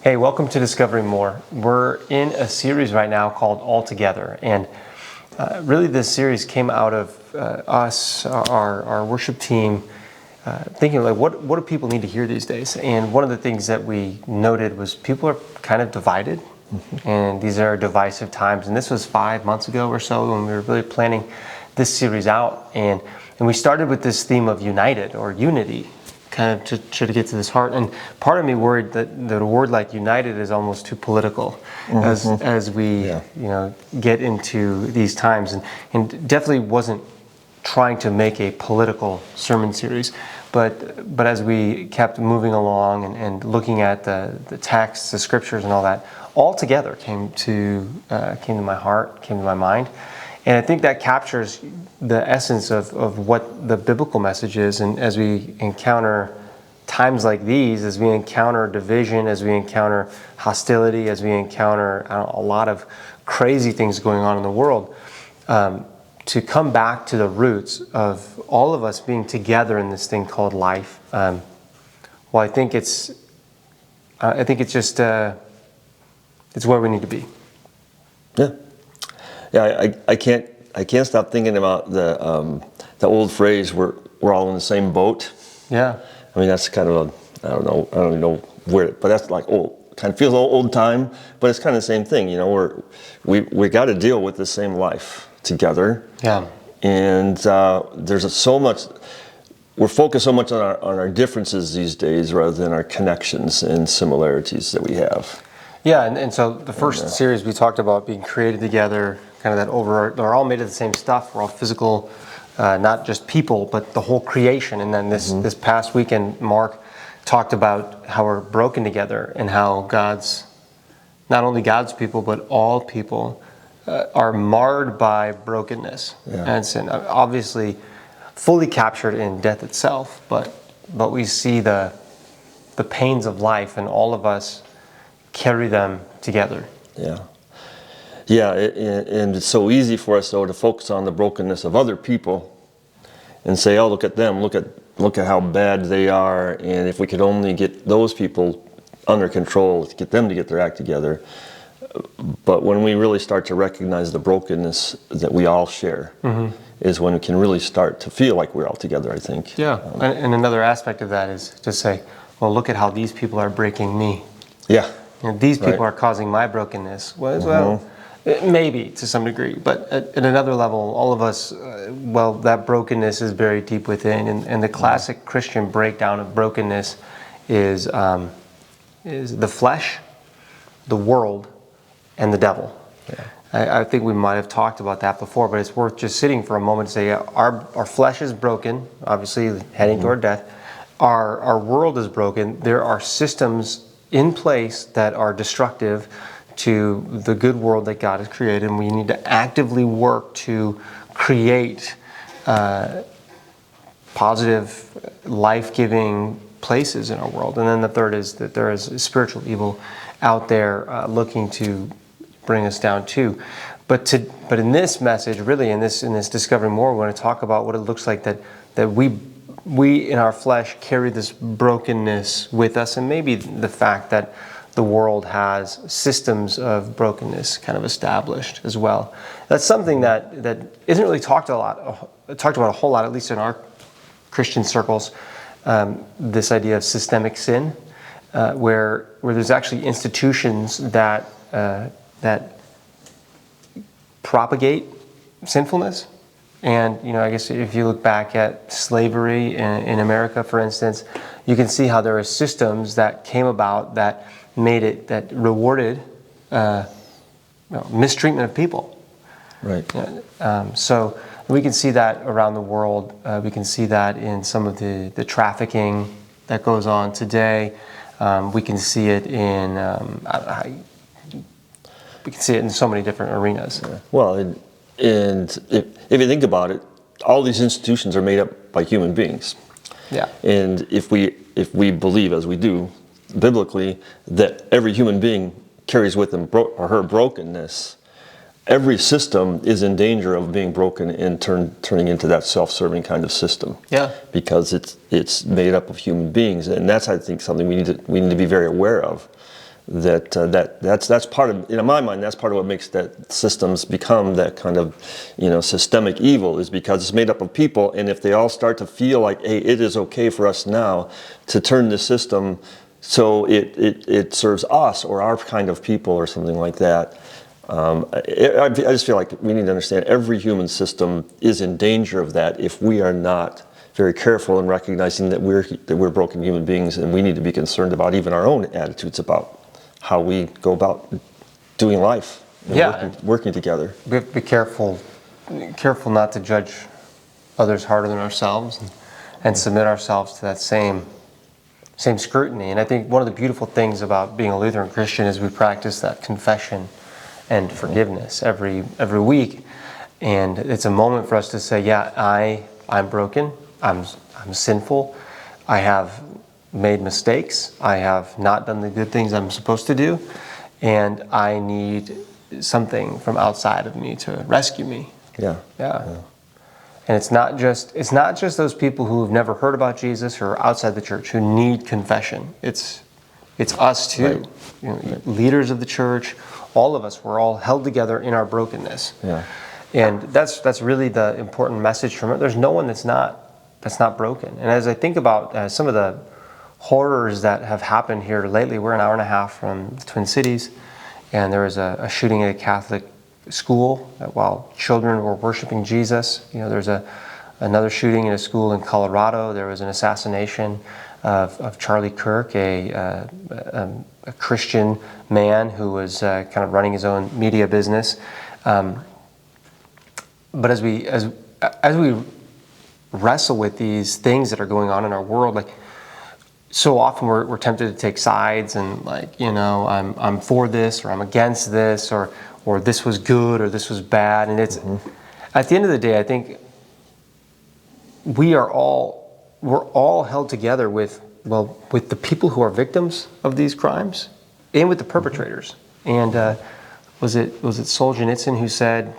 Hey, welcome to Discovering More. We're in a series right now called All Together, and really this series came out of us, our worship team, thinking like, what do people need to hear these days? And one of the things that we noted was people are kind of divided, and these are divisive times. And this was 5 months ago or so when we were really planning this series out, and we started with this theme of united or unity, kind of to try to get to this heart. And part of me worried that a word like united is almost too political as we get into these times, and definitely wasn't trying to make a political sermon series, but as we kept moving along and looking at the texts, the scriptures, and all that, all together came to my heart, came to my mind. And I think that captures the essence of what the biblical message is. And as we encounter times like these, as we encounter division, as we encounter hostility, as we encounter a lot of crazy things going on in the world, to come back to the roots of all of us being together in this thing called life. I think it's just it's where we need to be. Yeah, I can't stop thinking about the old phrase, we're all in the same boat. Yeah. I mean, that's kind of I don't even know where, but that's like old, kind of feels old time, but it's kind of the same thing, you know, we got to deal with the same life together. Yeah. And there's so much, we're focused so much on our differences these days rather than our connections and similarities that we have. Yeah, and so the first series we talked about being created together, kind of that they're all made of the same stuff. We're all physical, not just people, but the whole creation. And then this past weekend, Mark talked about how we're broken together and how not only God's people, but all people are marred by brokenness and sin. Obviously, fully captured in death itself, but we see the pains of life, and all of us carry them together. Yeah, and it's so easy for us though to focus on the brokenness of other people and say, "Oh, look at them! Look at how bad they are!" And if we could only get those people under control, to get them to get their act together. But when we really start to recognize the brokenness that we all share, is when we can really start to feel like we're all together, I think. Yeah, and another aspect of that is to say, "Well, look at how these people are breaking me." Yeah. You know, these people are causing my brokenness. Well, maybe to some degree, but at another level, all of us, that brokenness is buried deep within. And the classic Christian breakdown of brokenness is the flesh, the world, and the devil. Yeah. I think we might have talked about that before, but it's worth just sitting for a moment to say our flesh is broken, obviously heading toward death. Our world is broken. There are systems in place that are destructive to the good world that God has created, and we need to actively work to create positive, life-giving places in our world. And then the third is that there is spiritual evil out there looking to bring us down too. But in this message, really in this Discovering More, we're going to talk about what it looks like that we in our flesh carry this brokenness with us, and maybe the fact that the world has systems of brokenness kind of established as well. That's something that isn't really talked about a whole lot, at least in our Christian circles. This idea of systemic sin, where there's actually institutions that propagate sinfulness. And I guess if you look back at slavery in America, for instance, you can see how there are systems that came about that rewarded mistreatment of people. Right. So we can see that around the world. We can see that in some of the trafficking that goes on today. We can see it in so many different arenas. Yeah. Well, and if you think about it, all these institutions are made up by human beings. Yeah. And if we believe, as we do, biblically, that every human being carries with them her brokenness, every system is in danger of being broken and turning into that self-serving kind of system. Yeah. Because it's made up of human beings, and that's, I think, something we need to be very aware of. that's part of, in my mind, that's part of what makes that systems become that kind of, systemic evil, is because it's made up of people, and if they all start to feel like, hey, it is okay for us now to turn the system so it serves us or our kind of people or something like that. I just feel like we need to understand every human system is in danger of that if we are not very careful in recognizing that we're broken human beings, and we need to be concerned about even our own attitudes about how we go about doing life and working together. We have to be careful not to judge others harder than ourselves, and submit ourselves to that same scrutiny. And I think one of the beautiful things about being a Lutheran Christian is we practice that confession and forgiveness every week. And it's a moment for us to say, yeah, I'm broken, I'm sinful, I have made mistakes, I have not done the good things I'm supposed to do, and I need something from outside of me to rescue me. Yeah. And it's not just those people who have never heard about Jesus or are outside the church who need confession. It's us too. Right. Leaders of the church, all of us, we're all held together in our brokenness. Yeah. And that's really the important message from it. There's no one that's not broken. And as I think about some of the horrors that have happened here lately, we're an hour and a half from the Twin Cities, and there was a shooting at a Catholic school while children were worshiping Jesus. There's another shooting in a school in Colorado. There was an assassination of Charlie Kirk, a Christian man who was kind of running his own media business. But as we wrestle with these things that are going on in our world, like so often we're tempted to take sides and I'm for this or I'm against this or this was good or this was bad. And it's at the end of the day, I think we're all held together with the people who are victims of these crimes and with the perpetrators. And was it Solzhenitsyn who said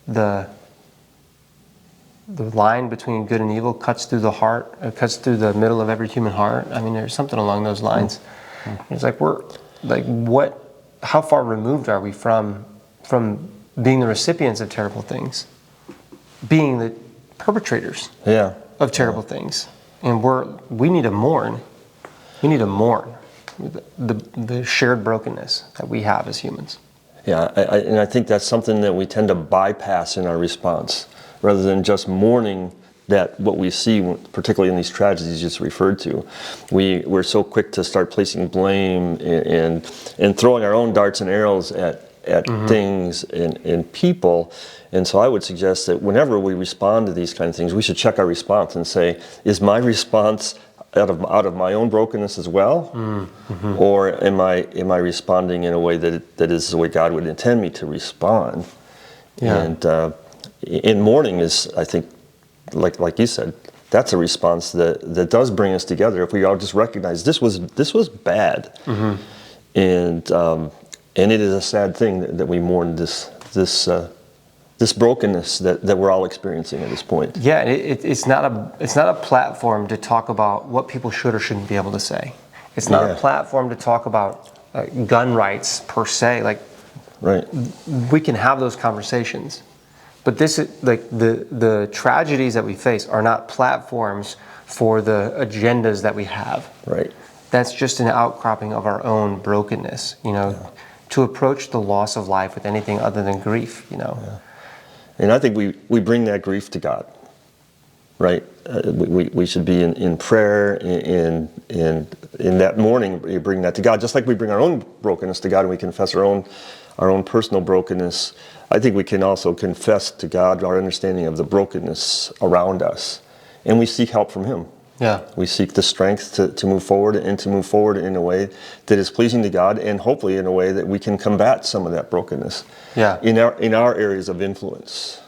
the line between good and evil cuts through the heart, cuts through the middle of every human heart? I mean, there's something along those lines. It's like how far removed are we from being the recipients of terrible things, being the perpetrators of terrible things? And we need to mourn. We need to mourn the shared brokenness that we have as humans. Yeah, and I think that's something that we tend to bypass in our response, rather than just mourning that what we see, particularly in these tragedies you just referred to. We're so quick to start placing blame and throwing our own darts and arrows at things and people. And so I would suggest that whenever we respond to these kind of things, we should check our response and say, is my response out of my own brokenness as well? Or am I responding in a way that is the way God would intend me to respond? And in mourning is, I think, like you said, that's a response that does bring us together. If we all just recognize this was bad, and it is a sad thing that we mourn this brokenness that we're all experiencing at this point. Yeah, it's not a platform to talk about what people should or shouldn't be able to say. It's not a platform to talk about gun rights per se. Right. We can have those conversations, but this is the tragedies that we face are not platforms for the agendas that we have. Right. That's just an outcropping of our own brokenness. To approach the loss of life with anything other than grief. And I think we bring that grief to God, right? We should be in prayer, in that mourning, we bring that to God, just like we bring our own brokenness to God and we confess our own personal brokenness. I think we can also confess to God our understanding of the brokenness around us, and we seek help from Him. Yeah. We seek the strength to move forward, and to move forward in a way that is pleasing to God, and hopefully in a way that we can combat some of that brokenness in our areas of influence.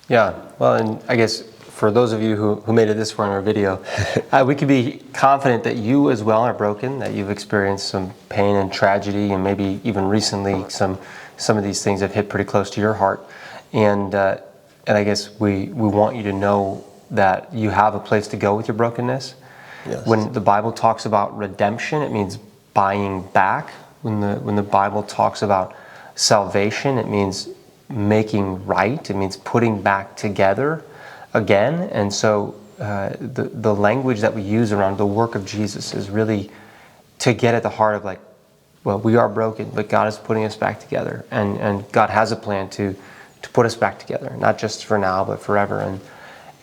Yeah. Well, and I guess for those of you who made it this far in our video, we could be confident that you as well are broken, that you've experienced some pain and tragedy, and maybe even recently some of these things have hit pretty close to your heart. And I guess we want you to know that you have a place to go with your brokenness. Yes. When the Bible talks about redemption, it means buying back. When the Bible talks about salvation, it means making right. It means putting back together again. And so the language that we use around the work of Jesus is really to get at the heart of like, well, we are broken, but God is putting us back together, and God has a plan to put us back together, not just for now, but forever.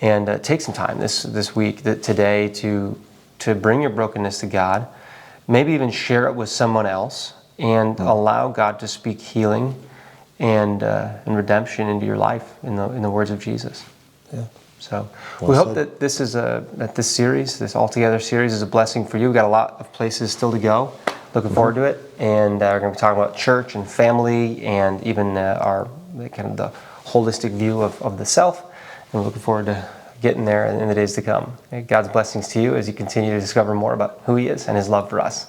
And take some time this week, today, to bring your brokenness to God, maybe even share it with someone else, and allow God to speak healing and redemption into your life in the words of Jesus. Yeah. So Well we hope said. that this series, this Altogether series, is a blessing for you. We've got a lot of places still to go. Looking forward to it, and we're going to be talking about church and family, and even our kind of the holistic view of the self. And we're looking forward to getting there in the days to come. God's blessings to you as you continue to discover more about who He is and His love for us.